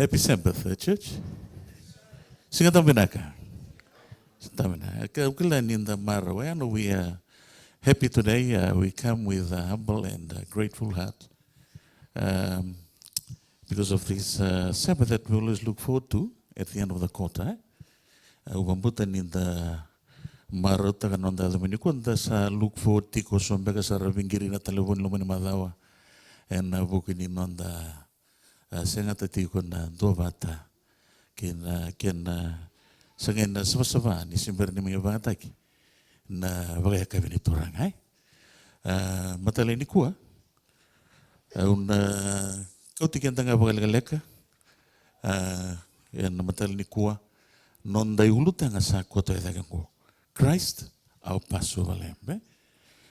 Happy Sabbath, church. Sing Taminaka. Taminaka. In the Maro, and we are happy today. We come with a humble and grateful heart because of this Sabbath that we always look forward to at the end of the quarter. Ubambutan in the Maro Taganonda, the Minikunda sa look forward to Kosombaga Saravingiri Natalevon Lumanimadawa and Vukin on the Senata Tikuna Dovata can Sangan Savasavan is in Bernimi Vataki na Vaya Cabiniturang. Matalenikua un Kautikantanga Vagaleka and Matalenikua non daiulutanga sa Koto Edagango. Christ, our Passover lamb.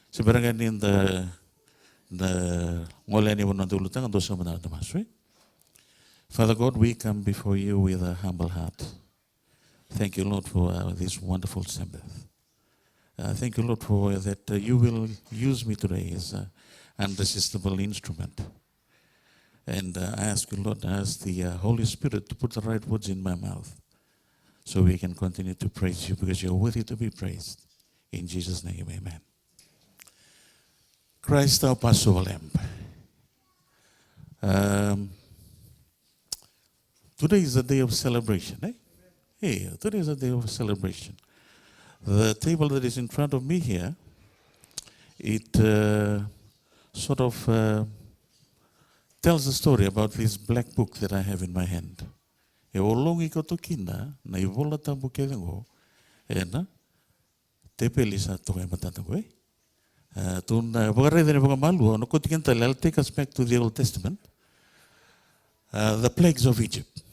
Sebarangan in the Molani one on the Lutang and those of the Masri. Father God, we come before you with a humble heart. Thank you, Lord, for this wonderful Sabbath. Thank you, Lord, for that you will use me today as an irresistible instrument. And I ask you, Lord, I ask the Holy Spirit to put the right words in my mouth so we can continue to praise you because you're worthy to be praised. In Jesus' name, amen. Christ, our Passover lamb. Today is a day of celebration, eh? Hey, today is a day of celebration. The table that is in front of me here, it sort of tells a story about this black book that I have in my hand. E olongi ko tokina na ivola tambu kelengo ena te pelisa tokai matango eh. Tun vagare ne vagamalu no kotikenta. I'll take us back to the Old Testament. The plagues of Egypt.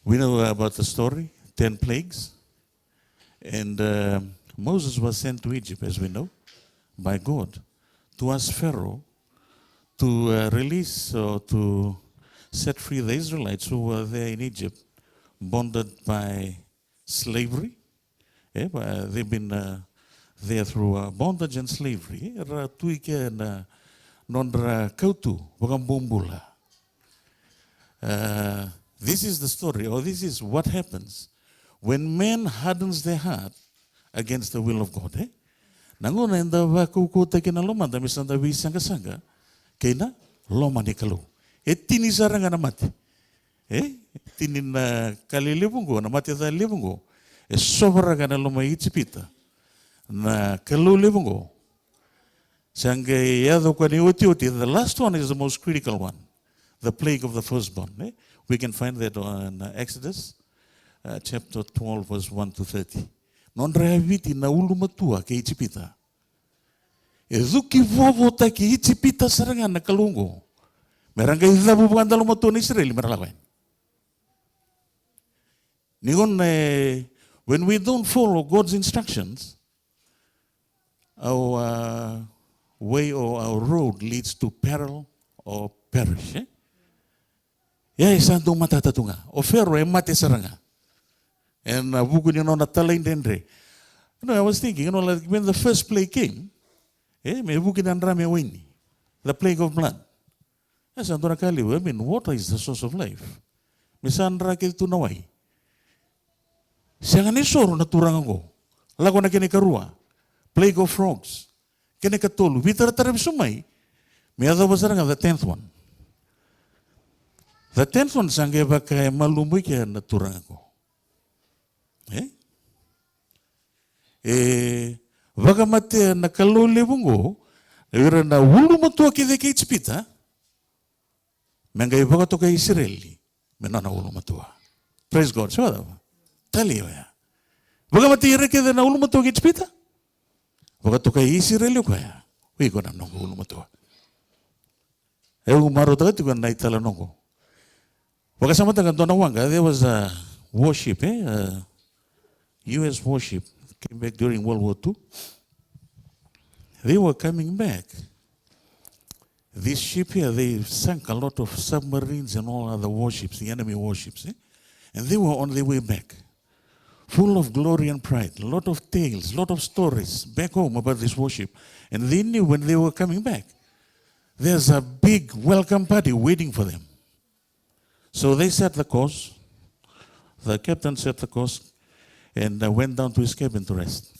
We know about the story, 10 plagues. And Moses was sent to Egypt, as we know, by God, to ask Pharaoh to release or to set free the Israelites who were there in Egypt, bonded by slavery. They've been there through bondage and slavery. This is the story, or this is what happens when man hardens their heart against the will of God. Nangona enda vakuku tekina loma da misanda vi sanga sanga kena loma ni kalu. Etini saranga na mati. Tinin kali libungo na mati da libungo. Sobra kana loma itipita. Na kalu libungo. Sanga yado kwani uti. The last one is the most critical one. The plague of the firstborn. We can find that on Exodus chapter 12, verse 1 to 30. Non reaviti na ulumatua ke itipita. Ezuki vovo ta ke itipita saranga na kalungo. Meranga izabu buganda lumatua na Israel meralawan. Nigon when we don't follow God's instructions, our way or our road leads to peril or perish. Isang matatatunga. O Pharaoh mate saranga. And buku ni no natalain dendre. I was thinking, like when the first plague came, may buku ni rame wini, the plague of blood. I mean, water is the source of life. Misandra ke tu nawai. Siang ni soro na turang ko. Lago na kene karua. Plague of frogs. Kene katolu. Bitar tarab sumai. May other was the 10th one. The 10th one sange baka malumui ke na turang ko. Vagamate na kalole bungo, ira na ulu matua ke de keitspita. Mengai vagato ka Israeli, menana ulu matua. Praise God. So tali ya. Vagamate ira ke de na ulu matua keitspita. Vagato ka Israeli ko ya. Ui ko na nongo ulu matua. Umaro tagati ko na itala nongo. Wakasama taga dona wanga, there was a warship, U.S. warship came back during World War II. They were coming back. This ship here, they sank a lot of submarines and all other warships, the enemy warships. And they were on their way back, full of glory and pride, a lot of tales, a lot of stories back home about this warship. And they knew when they were coming back, there's a big welcome party waiting for them. So they set the course. The captain set the course and went down to his cabin to rest.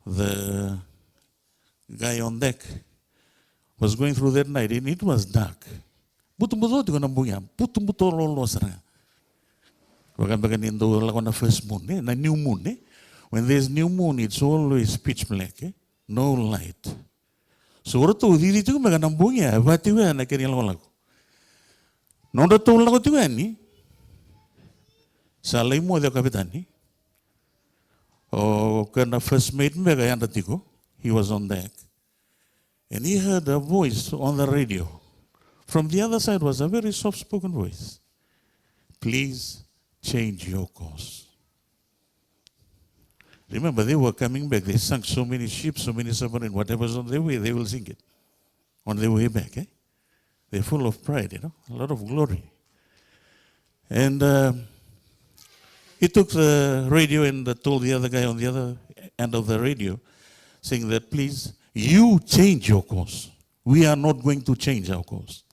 The guy on deck was going through that night and it was dark. Buto-buto ko nang bunga. Buto-buto lolo sarang. Bagan indo lako na first moon, na new moon. When there's new moon, it's always pitch black, no light. So orto didi tu bagan nang bunga. Batiwa na kini lako. Nondo tu lako tu ni. Sa lay mo dia kapitan ni. O kana first mate baga yanda tiko. He was on deck. And he heard a voice on the radio. From the other side was a very soft-spoken voice. Please change your course. Remember, they were coming back. They sunk so many ships, so many submarines. Whatever's on their way, they will sink it. On their way back, They're full of pride, a lot of glory. And he took the radio and told the other guy on the other end of the radio, saying that, please, you change your course. We are not going to change our course.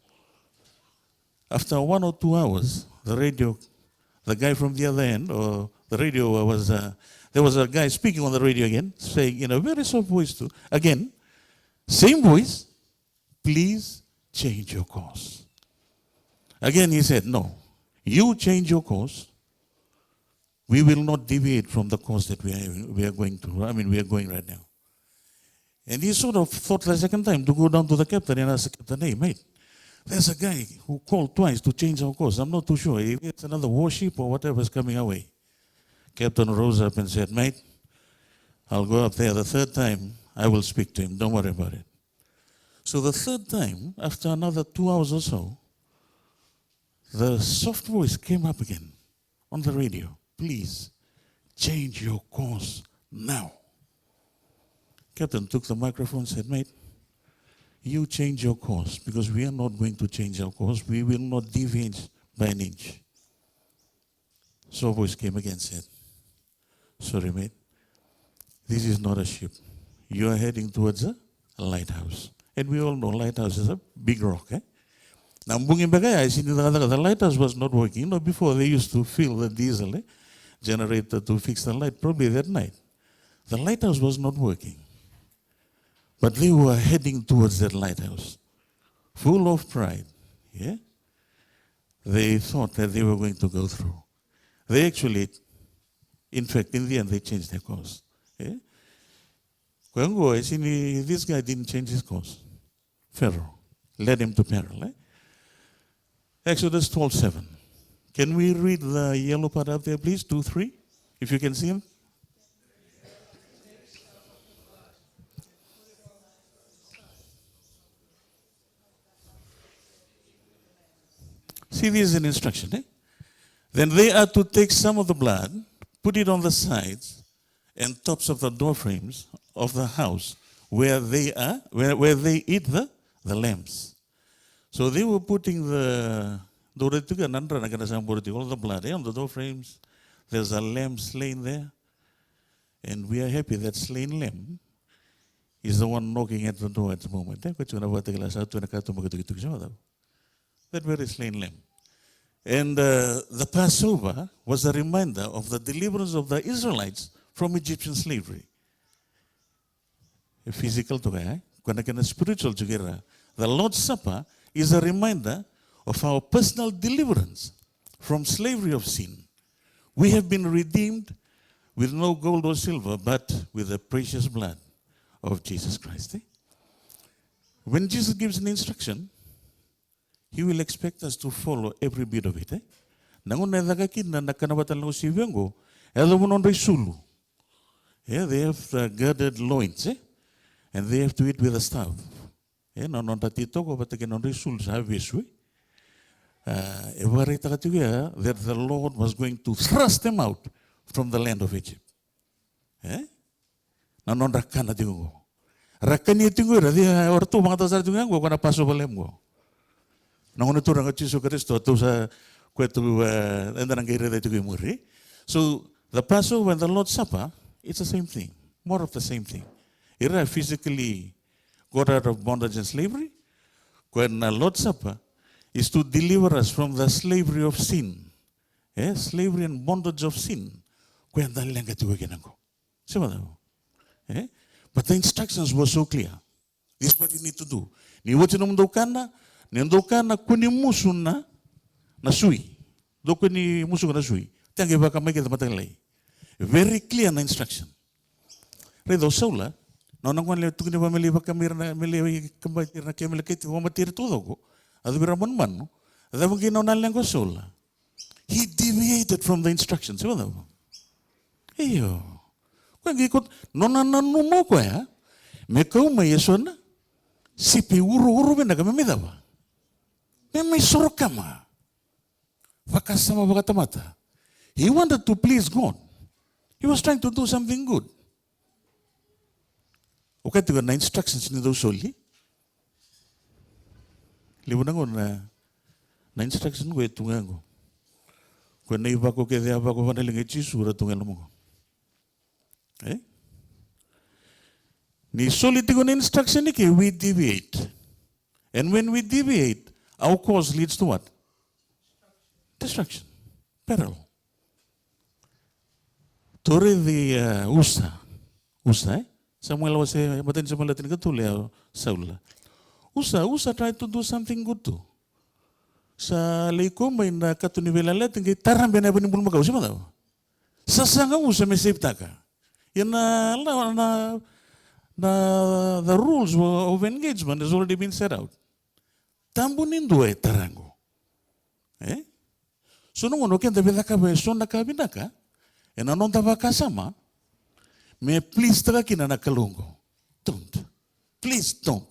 After 1 or 2 hours, the guy from the other end, or the radio was, there was a guy speaking on the radio again, saying in a very soft voice too, again, same voice, please change your course. Again he said, no, you change your course. We will not deviate from the course that we are going right now. And he sort of thought the second time to go down to the captain and ask the captain, hey, mate, there's a guy who called twice to change our course. I'm not too sure if it's another warship or whatever is coming our way. Captain rose up and said, mate, I'll go up there. The third time, I will speak to him. Don't worry about it. So the third time, after another 2 hours or so, the soft voice came up again on the radio. Please, change your course now. Captain took the microphone and said, mate, you change your course because we are not going to change our course. We will not deviate by an inch. So voice came again and said, sorry, mate, this is not a ship. You are heading towards a lighthouse. And we all know lighthouse is a big rock. Now, the lighthouse was not working. Before they used to fill the diesel generator to fix the light, probably that night. The lighthouse was not working. But they were heading towards that lighthouse, full of pride. They thought that they were going to go through. They actually, in fact, in the end, they changed their course. This guy didn't change his course. Pharaoh led him to peril. Exodus 12:7. Can we read the yellow part up there, please? 2-3, if you can see him. See, this is an instruction. Then they are to take some of the blood, put it on the sides and tops of the door frames of the house where they eat the lambs. So they were putting all the blood on the door frames. There's a lamb slain there. And we are happy that slain lamb is the one knocking at the door at the moment. That very slain lamb. And the Passover was a reminder of the deliverance of the Israelites from Egyptian slavery. Physical to spiritual together. The Lord's Supper is a reminder of our personal deliverance from slavery of sin. We have been redeemed with no gold or silver, but with the precious blood of Jesus Christ. When Jesus gives an instruction, He will expect us to follow every bit of it. They have girded loins, and they have to eat with a staff. That the Lord was going to thrust them out from the land of Egypt. So the Passover and the Lord's Supper, it's the same thing, more of the same thing. Israel physically got out of bondage and slavery. When the Lord's Supper is to deliver us from the slavery of sin. Slavery and bondage of sin. But the instructions were so clear. This is what you need to do. Ni wote namndokana, nendokana kuni musu na sui. Doko ni musu na sui. Tangi baka make the matalai. Very clear na instruction. Redo saula, no nangwan le tukini ba meli baka mirna meli kambai na kemel kiti wa matir todo ko. Adu bira mon manu. Adu mungkin no nalengo saula. He deviated from the instructions. Iyo. Kau ngikut nona nanumu ko ya. Mekau mai yesona. Sipi uru benda kami midaba. Memang sorokama. Fakasama bakatamata. He wanted to please God. He was trying to do something good. Okay, tu kan instructions ni do soli. Libu nango na instruction ko tungango. Ko nei bako ke dia bako vana linga chisu ra tungelo mo. Ni soli tigo na instruction ni ke we deviate. And when we deviate, our course leads to what? Destruction. Peril. Tore di Usa, Samuel was a matin sa malatin katulya Saul. Usa tried to do something good too. Sa leiko may na katunibela latin kay tarang benay ni bulma kausi daw. Sa sanga Usa may save taka. Yan na the rules of engagement has already been set out. Tambunin do tarango. So nung ano kaya dapat ka ba so nakabinaka? E nanon tava kasama, me please taga kina nakalungo. Don't. Please don't.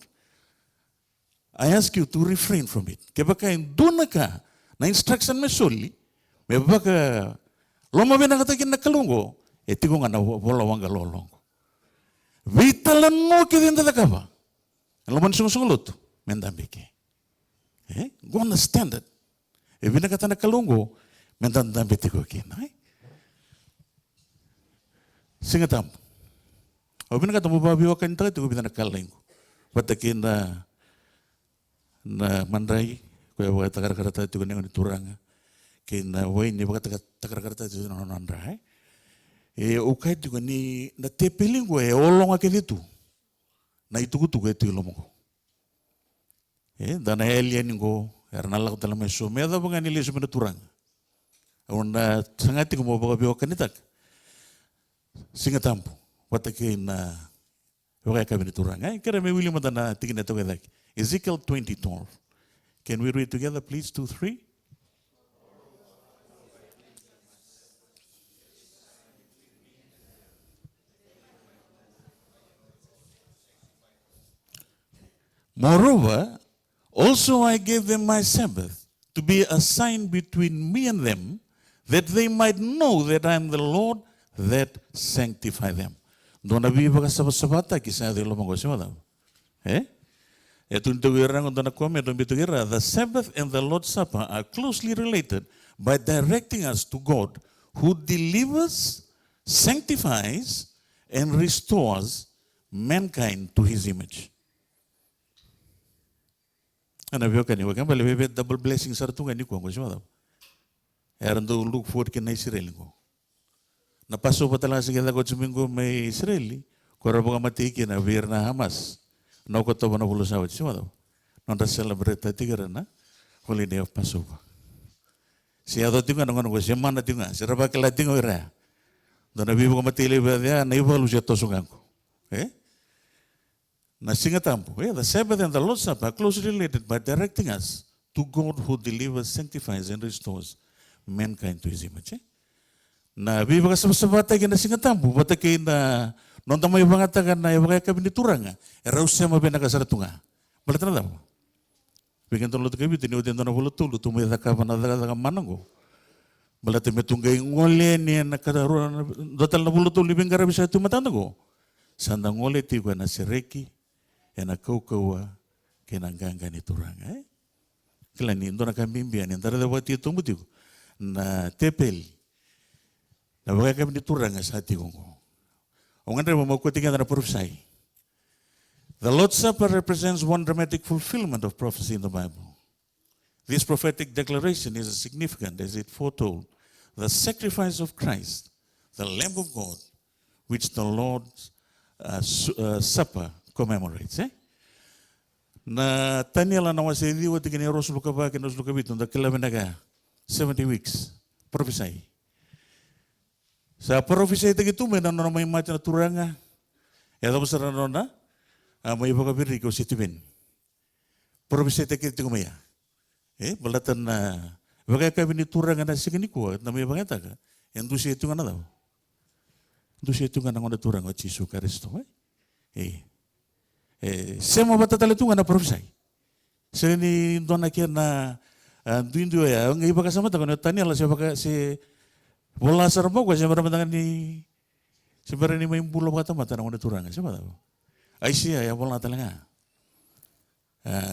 I ask you to refrain from it. Kaya baka doon ka, na instruction me soli, me baka loma be nakatakin nakalungo, etigo nga na wala wanga lolongo. Vitalan mo kidin taga ba? Loman sungsulot, mendambike. Go understand it. E binakata nakalungo, mendambike ko kinay. Singatam. O binakata mo ba biwa kanta ito ko binakalain ko. Patakin na mandray ko yung tagar-karata ito ko na turanga. Kina way ni baka tagar-karata ito na mandray. Ukay ito ko ni natepiling ko olong akit ito. Na itukutuko ito yung lomo ko. Dana alien ko nalak dalam meso. May ada bang niliso mo na turanga. Una sangati ko mo baka biwa kanitak. Singatampo, patakin na okay kami turang. Kaya may willing mata na tingin na ito kaya. Ezekiel 20:12. Can we read together, please? 2-3. Moreover, also I gave them my Sabbath to be a sign between me and them, that they might know that I am the Lord that sanctify them. Dona viva ka sabata kisa de lo mongo sima. Etun tugira ng dona kome don bitugira. The Sabbath and the Lord's Supper are closely related by directing us to God, who delivers, sanctifies, and restores mankind to His image. Ano biyo kani wakan bali bebe double blessing sa tunga ni ko sima. Erando look forward kin na Israel ko. Napasok pa talaga sige ko Domingo may Israeli. Kora mga matiki na wir na Hamas. No ko to na bulo sawat siya daw. Non ta celebrate tigara na holiday of Passover. Siya do tinga ngon ko siya man tinga. Sira ba kala tinga ira. Do na bibo ko matili ba dia na ibalu siya to sungang ko. Na singa tampo. The Sabbath and the Lord's Supper are closely related by directing us to God who delivers, sanctifies and restores mankind to His image. Na biba ka sa bata kina singatampo, bata kina nung tamay bangata ka na yung kaya kami nituranga, eraw siya mabena ka sa ratunga. Balat na daw. Bigyan tong luto kayo, tiniudin to na bulutulo, tumida ka pa na daga manango. Balat may tunggay ngole niya nakadaruan, datal na bulutulo, ibang garabi sa tumatanago. Sandang ngole tiyo na si Reiki, na kaukawa, kinangganga nituranga. Kailan nindo na kamimbiyan, yung taradawati itong butiyo, na tepel, na bagay kami niturang sa ating ko. Ang nga mo magkutingan na prophesy. The Lord's Supper represents one dramatic fulfillment of prophecy in the Bible. This prophetic declaration is significant as it foretold the sacrifice of Christ, the Lamb of God, which the Lord's Supper commemorates. Na Daniel na wasedi wa tigini ros luka ba kenos luka bitu da kilabenaga 70 weeks prophesy. Sa prophesy tagitu mena no may mata na turanga. Ya da besar no na may baka biri ko situben. Prophesy tagitu maya. Balatan na baka ka bini turanga na sigini ko na may baka taga. Endu si itu ngana daw. Endu si itu ngana ngona turanga Yesus Kristo. Sema batatale tu ngana prophesy. Seni dona kia na duindu ya ngai baka sama takon tani ala se baka se bola sarmo ko se baramangan ni sebenarnya main bulo bata mata ngona turanga sema tahu. Aisia ya bola talenga.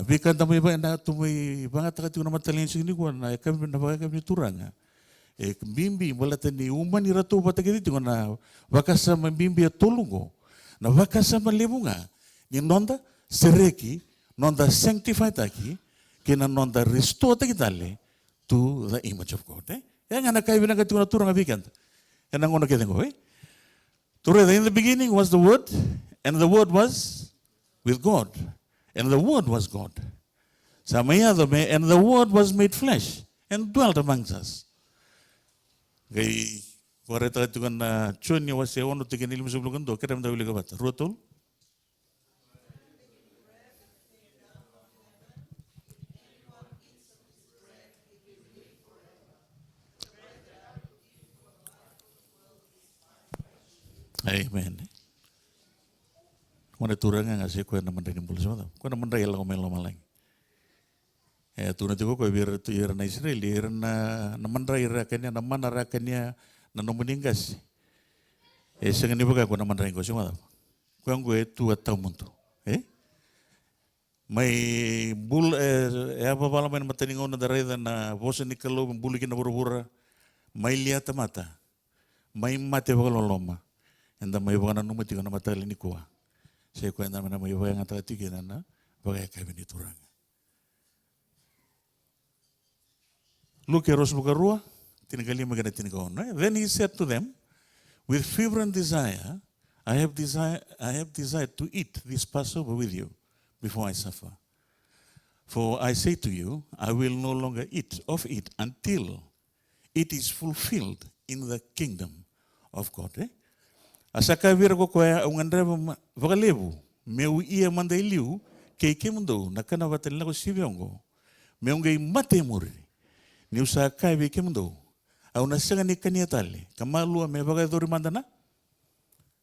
Bikan tamu iba na tumui bangat takati ngona matalen sini ko na kami na baka kami turanga. Bimbi bola tani uman iratu bata kiti ngona baka sama bimbi tolungo. Na baka sama lebunga. Ni nonda sereki, nonda sanctified aki, kena nonda restore tale to the image of God. Yang anak kaya binang kati turang abikan. Yang ngono kita ngoy. In the beginning was the Word, and the Word was with God, and the Word was God. Samaya and the Word was made flesh and dwelt amongst us. Gay wareta tu kan choni wase ono tiken ilmu sebelum do kerem dawili kabat. Rotol. Amen. Mana turanga ngasih kau nama dari mulut semua, kau nama dari Allah komel malang. Turun tu kau biar tu irna Israel, irna nama dari rakannya, nama narakannya, nano meninggas. Sengen ni bukan kau nama dari kau semua, kau anggo tu atau muntu. Mai bul apa bala main mata ni ngau nadara dan bosan ni kalau bulikin buru-buru, mai lihat mata, mai mati bakal loma. Enda may baka na numiti ko na matali ni kuwa. Saya kuwa na may baka nga tagatigin na bagay kami ni turang. Luke ros luka rua, tinigali magana tinikaon. Then he said to them, with fervent desire, I have desired to eat this Passover with you before I suffer. For I say to you, I will no longer eat of it until it is fulfilled in the kingdom of God. Asaka vira ko kaya ungandra vakalebu meu ia mandai liu ke mundo nakana vatel ko siviongo meungai mate muri ni usaka vi ke mundo au nasanga ni kania tale kamalu me vaga dori mandana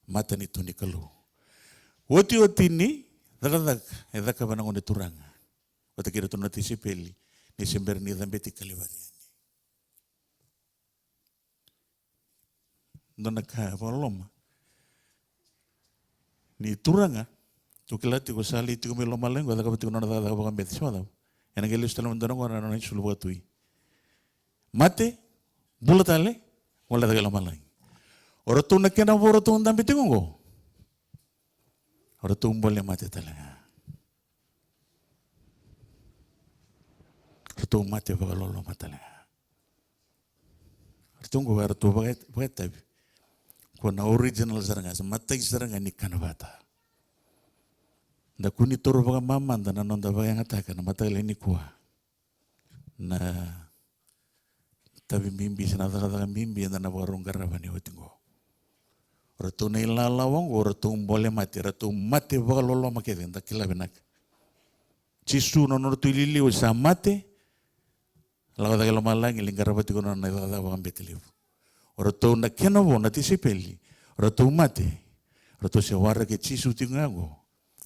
mata ni tuni kalu oti ni dagadag edaka banango ne turanga watakira tunati sipeli ni sember ni dambeti kalivani dona ka voloma ni turanga tu kelati ko sali tu ko loma lengo da kapati ko na da ka bet sima ena gelis talam ndano ko na no sulu batui mate bulatale wala da loma lang ora tu na kena ora tu ndam bitingo ora tu mbole mate talaga ora tu mate ba lolo matalaga ora tu ngo ora tu ba tabi ko na original saranga matai saranga ni kanabata da kuni toro baga mamanda na nonda baga ngataka na matai leni kuwa na tabi mimbi sana daga mimbi na warung garabani hotingo ratu na ilalawang o ratu mbole mati ratu mate baga lolo makete da kila benak cisu no ratu ilili o sa mate laga daga lomalang ilingarabati ko na daga baga beteliu Ratu na kenavo na tisipeli, ratu mate, ratu sewara ke cisu tingango,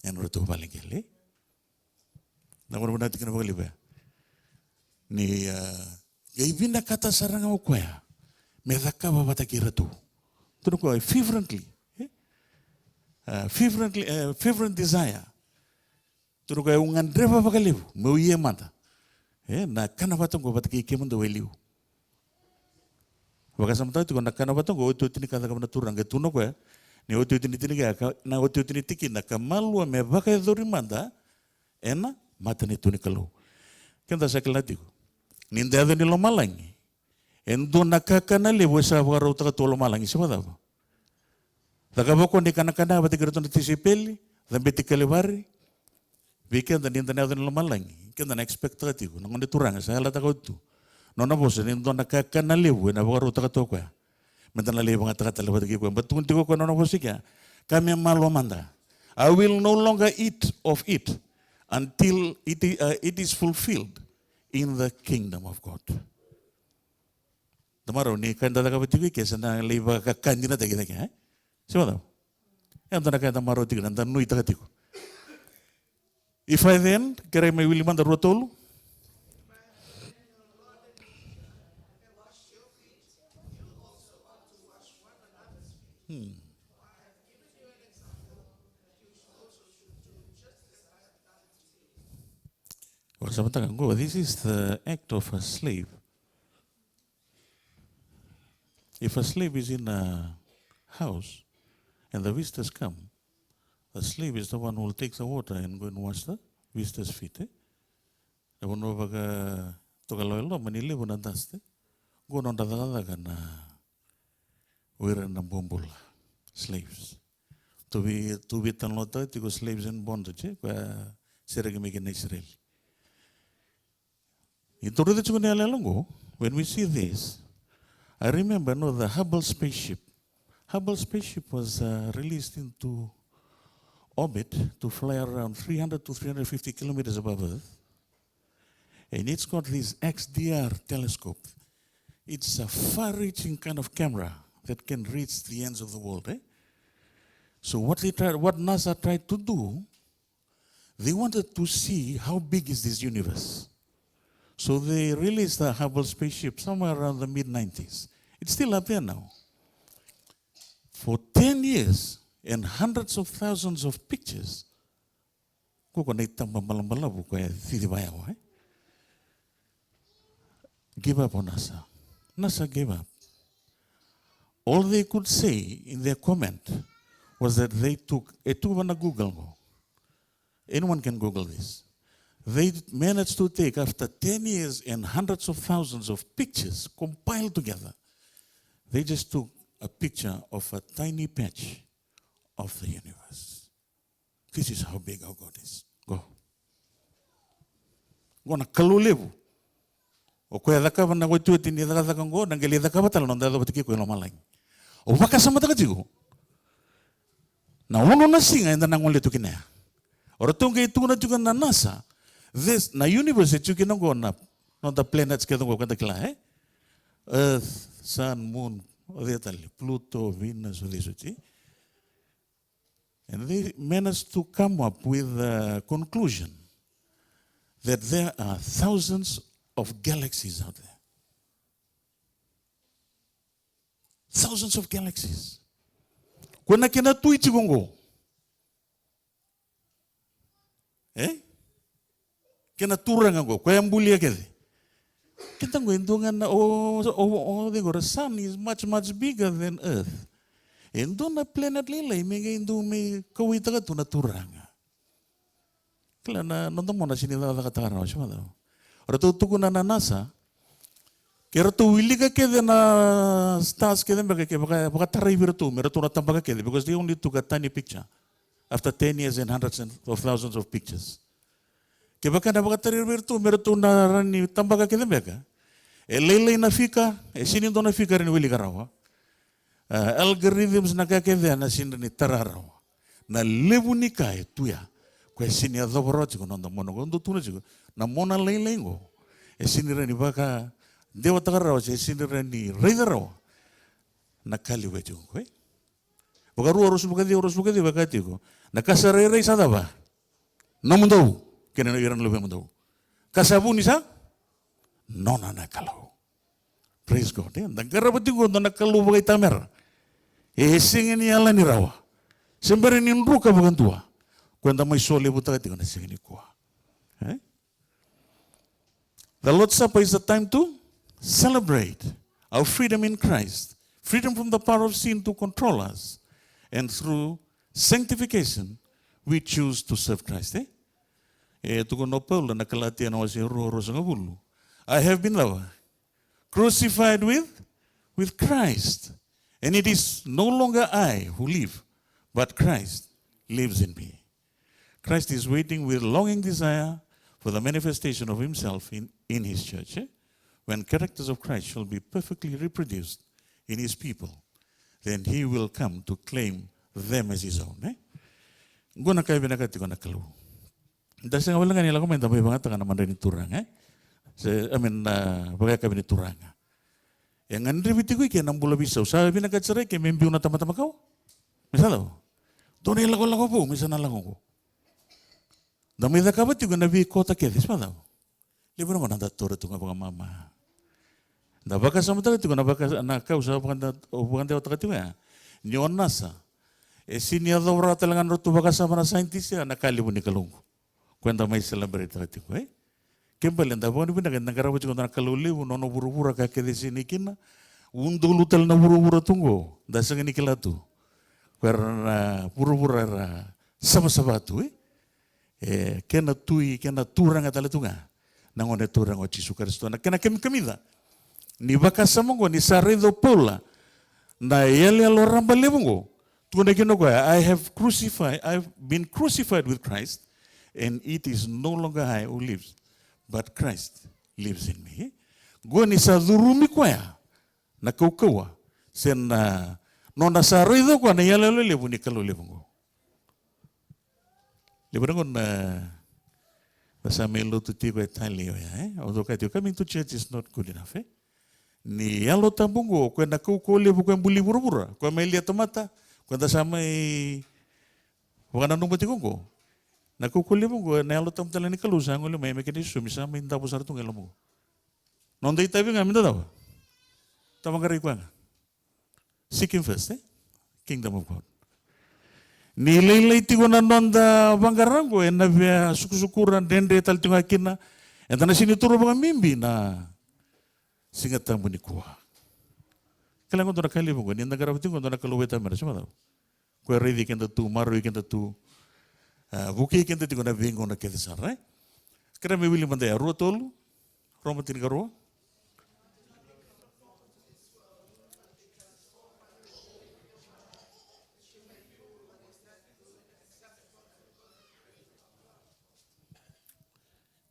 yang ratu paling kele. Na kau nanti kena balik ba? Ni gaibina kata sarang aku kuya, medaka bapa tak kira tu. Tu nak fervent desire. Tu nak ungan dreva bakaliu, mau iya mata. Na kenapa tu kau bapa tak kira tu weliu. Baka sampai itu nak kana batong go itu tini kata kamana turang ke tuno ko ni itu tini ka na itu tini tiki na kamalu me baka dori manda ena mata ni tuni kalu kenta sakela tiku Nindeado nilo malangi. Endo nakakanali wesa waro takatolo malangi sabadava. Takaboko ni kanakana bati kerto tisipeli, dambeti kalevari. Weekend dan nindeado nilo malangi. Kenda na expectativo, nangonde turanga sa ala takautu. Nona bosa nindo nakakanali wena waro takatoko ya. Mentana le mga takatala bati ko. Batun tiko ko nona bosa kya. Kami malo manda. I will no longer eat of it until it is fulfilled in the kingdom of God. Tomorrow ni kanda daga bati ko kesa na leba kakandina tagi tagi ha. Siapa tahu? Yang tanda kaya tomorrow tiga nanda nui takati ko. If I then kira may willing man the rotolo. This is the act of a slave. If a slave is in a house and the visitors come, the slave is the one who will take the water and go and wash the visitors' feet. The one who took a loyal manili when dust. Go on the other na we're in a bumbula slaves. To be tanlota to go slaves in bondage, where Seragamic in Israel. When we see this, I remember the Hubble spaceship. Hubble spaceship was released into orbit to fly around 300 to 350 kilometers above Earth. And it's got this XDR telescope. It's a far-reaching kind of camera that can reach the ends of the world. So what NASA tried to do, they wanted to see how big is this universe. So they released the Hubble spaceship somewhere around the mid-90s. It's still up there now. For 10 years and hundreds of thousands of pictures. Give up on NASA. NASA gave up. All they could say in their comment was that they took a Google. Anyone can Google this. They managed to take, after 10 years and hundreds of thousands of pictures compiled together, they just took a picture of a tiny patch of the universe. This is how big our God is. Go. Go na kalulevu. O koe dakava na goitu tini dakava go na ngeli dakava tala no dado batiki ko no malang. O baka sama takatigo. Na ono na singa enda na ngole tukina. Ora tunga itu na juga na NASA. This na universe chuki no go na no the planets ke go kada kila Earth, Sun, Moon, Pluto, Venus, and they managed to come up with a conclusion that there are thousands of galaxies out there. Thousands of galaxies. Kuna kena tuichi gongo. Kena turanga go, kwa mbulia kede. Kita ngundungan na the sun is much bigger than Earth. Endo na planet lila imega indu me kawita ka tuna turanga. Kila na nonton mo na sinila ka katara siya daw. Ora tutuko na NASA. Kero to wili ka kede na stars kede baka taray virtu mero to na tambaga kede because they only took a tiny picture after 10 years and hundreds of thousands of pictures. Kaya baka na baka taray virtu mero to na rani tambaga kede baka. Lele nafika, sinindo nafika rin wili karawa. Algorithms na kakede na sinini tararawa. Na levu ni kai tuya. Kwa sini ya dhoboro chiko nonda mono gondo tuna chiko. Na mona lele ngo. Sinira ni baka dewa takarawa sinira ni raidarawa. Na kali wecho kwe. Baka ruwa rosu bukadi baka tiko. Na kasare rei sadaba. Na mundau. Kena na iran lebe mundau. Kasabu nisa. Nona na kalau. Praise God. Nagara pati ko na kalau bagay tamer. Singin ni ala ni rawa. Sembari ni nruka bagan tua. Kwenda may sole buta kati ko na singin ni kuwa. The Lord's Supper is the time to celebrate our freedom in Christ. Freedom from the power of sin to control us. And through sanctification, we choose to serve Christ. Tuko no Paulo na kalatia na wasi ro sa ngabulu. I have been crucified with Christ. And it is no longer I who live, but Christ lives in me. Christ is waiting with longing desire for the manifestation of himself in his church. When characters of Christ shall be perfectly reproduced in his people, then he will come to claim them as his own. Guna kaya binagati ko na kalu. Dahil sa wala nga nila ko may damay mga taka naman rin iturang. Bagay kami ni turang. Yang andribiti ko ikan ang bula bisaw. Sabi binagati kaya may na tama-tama ko. Misal doon ay lako po, misal na lang ko. Damay da kabat yung nabi kota kedis pa daw. Libo naman ang datura ito nga mga mama. Nabaka sa mga ito nga nabaka nakaw sa upukan tayo takati ko ya. Nyon nasa. Sinya daw ra talagang roto baka sa mga scientist ya nakalibo ni kalungko. Kwenta may celebrate takati ko Kembali ang dapat ni pinaganda karawa ko na kalulibo nono buru-buru kakedi sini kina. Undulu tal na buru-buru tunggu. Dasang ini kilatu. Karena buru-buru ra sama-sama tu kena tui kena turang atala tunga. Nangone turang o Yesus Kristus na kena kamida. Ni baka samongo ni saredo pola. Na yele aloramba lebongo. Tuna kino ko I've been crucified with Christ and it is no longer I who lives, but Christ lives in me. Gua ni sa durumi ko na kaukawa. Sen no na saredo ko na yele lebo ni kalu lebongo. Lebo na basa melo tu tigo etalio although coming to church is not good enough ni yalo tambungo ko na ko lebo ko buli buru-buru ko may lihat mata ko ta sama wakana nung bati ko na ko lebo ko na yalo tamtala ni kalusa ngolo may mechanism isa may ndabo sa tung elmo non dai tabi nga minda daw tamang ko seek him first kingdom of God. Nilay tigo na nonda banggarango na via sukusukuran dende tal tunga kina enta na sinituro mga mimbi na singatan mo ni kuha. Kailangan ko na kalibo ko, niyang nagaraw tingo na nakaluweta mo na siya daw. Kaya ready kenda tu, maru kenda tu, buki kenda tingo na bingo na kenda sa ray. Kaya may wili mandaya, ruwa tolu, roma tinikaruwa.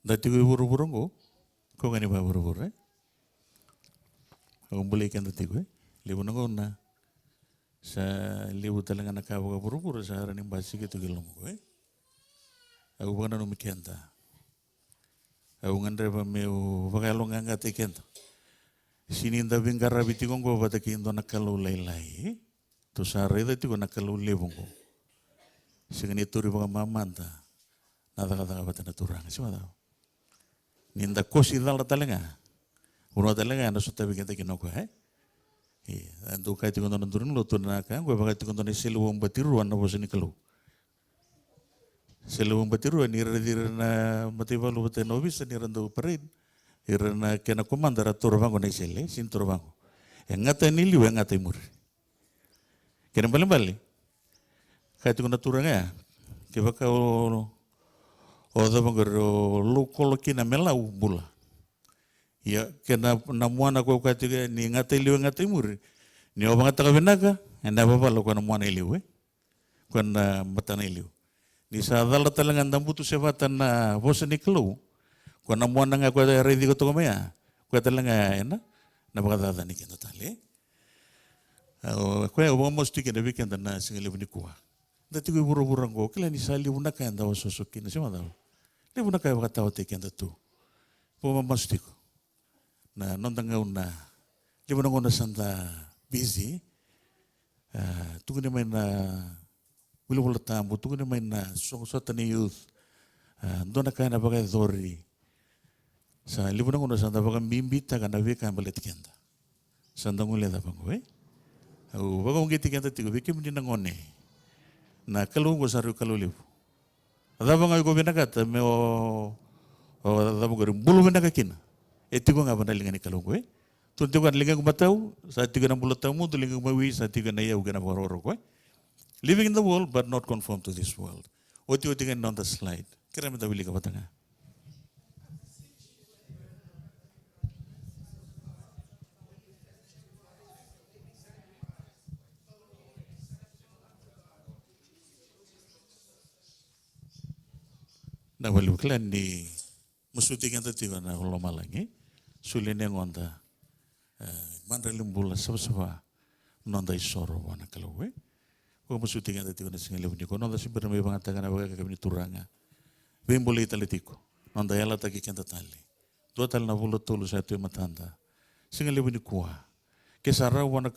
Dati ko buru-buru ko, kung ano ba buru-buru Ako boleh ikan dati ko libo na ko na sa libo talaga nakawa ka buru-buru sa haraning basi kito gilom ko Ako ba na numikenta. Ako ngandre pa may bakalong nga ngati kenta. Sininda bingkara biti ko ko bata kindo nakalulay-lay. To sa hara dati ko nakalulibong ko. Sige nituri mga mamanta. Nata-kata bata naturang. Siya daw. Ninda kosi dala talaga. Uno talaga na sa tabi kita kinoko Ando kahit kung ano nandun lo to na ka, kung bakit kung ano silawang batiruan na bosa ni kalu. Silawang batiruan nira na matibalo bata nobis ni rando parin. Ira na kena komandar atur bango na isele, sintur bango. Yang ngata niliw yang ngata imur. Kena bali. Kahit kung naturang kiba ka o da bangaro lo koloki na melau bula. Ya kena namuana ko kati ni ngata liu ngata imur. Ni o bangata ka benaga, enda baba lo ko namuana liu ko na matana liu. Ni sa dala talangan dambutu sebatan na bosa ni kelu. Ko namuana nga ko ready ko to kamaya. Ko talanga na bangata ni kenta tali. Ko o bangamos tiki na weekend na singali ni kuha. Dati ko buru-burang ko kila ni sali una ka enda sosoki na siya daw. Libo na kayo makatawa tiki enda tu. Pumamasti ko. Na nontangaw na libo na ko na santa busy. Tuko ni may na wala tambo, tuko ni may na sota ni youth. Doon na kaya na bagay dori. Sa libo na ko na santa bagay mimbita ka na wika ang balit kenda. Santa nguli da pango baga mong giti kenda tiko, wiki mo din ng one. Na kalungo sa rin kalulibo. Ada bang ko binagata me o ada bang ko bulu binagakina. Etigo nga banalingan ni kalungo Tunti ko lingang mataw sa tiga ng bulataw mo, tulingang mawi sa tiga na yaw ganang waroro ko Living in the world but not conform to this world. What you tingin on the slide? Kira mo tawili ka ba tanga? Na walu klan ni musuti kan tatiwa na ulama lagi. Sulene ngonda mandalimbula sabsaba nonda isoro wana kalawe. Ko musuti kan tatiwa na singale bunyi ko nonda sibera me bangatakan abaga kabini turanga. Bembole italetiko. Nonda yala taki kan tatali. Dua tal na bulu tolu satu matanda. Singale bunyi kuah. Kesara wana